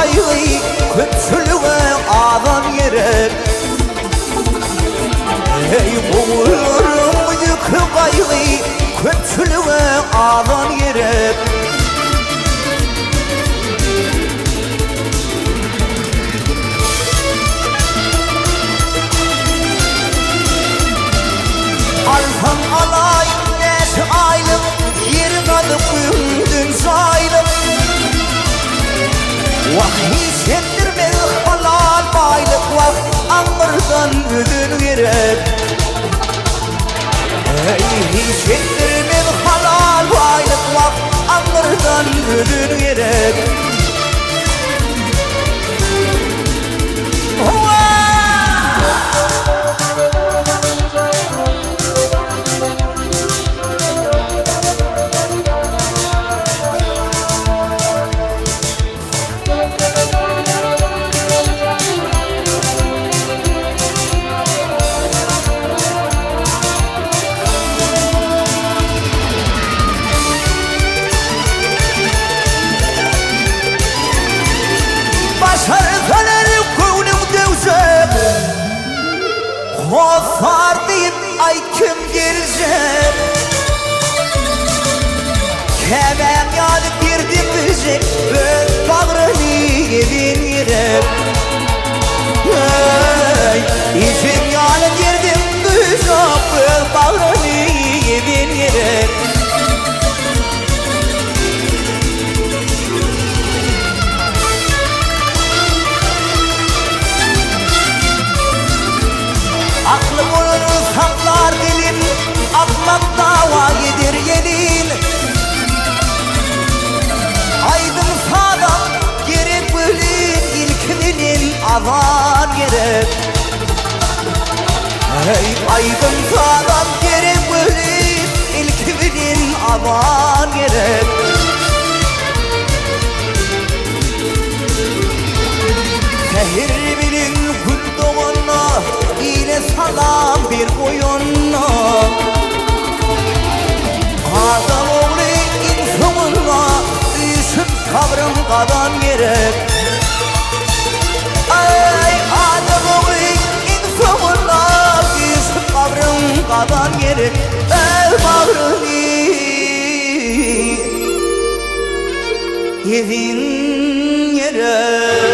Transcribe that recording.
kayı kötülüğe adam yere. Ey boğulurum yıkı kayı kötülüğe adam yere. Alfan alay neş aylık yer kadıp gündün saylık. Vahiy sendirme halal baylık vah anırdan ödün gerek. Ey sendirme halal baylık vah anırdan ödün gerek. Şarkılar gönlüm devşem Hafar deyip ay kim gelecek. Kemem yanıp girdim bize ben bağrını yedin yere. İçim yanıp girdim bize ben bağrını yedin yere. Aklım olur saklar dilim, akmak dava yedir yelin. Aydın sağdan gerek bölün, ilkinin avan gerek. Hey aydın sağdan gerek bölün, ilkinin avan gerek. Sehir bilin gün doğanla yine salam bir koyunla. Adam oğlu insanla düşüp kabrım kadan gerek. Ay adam oğlu insanla düşüp kabrım kadan gerek. Ey bağrını yedin yere.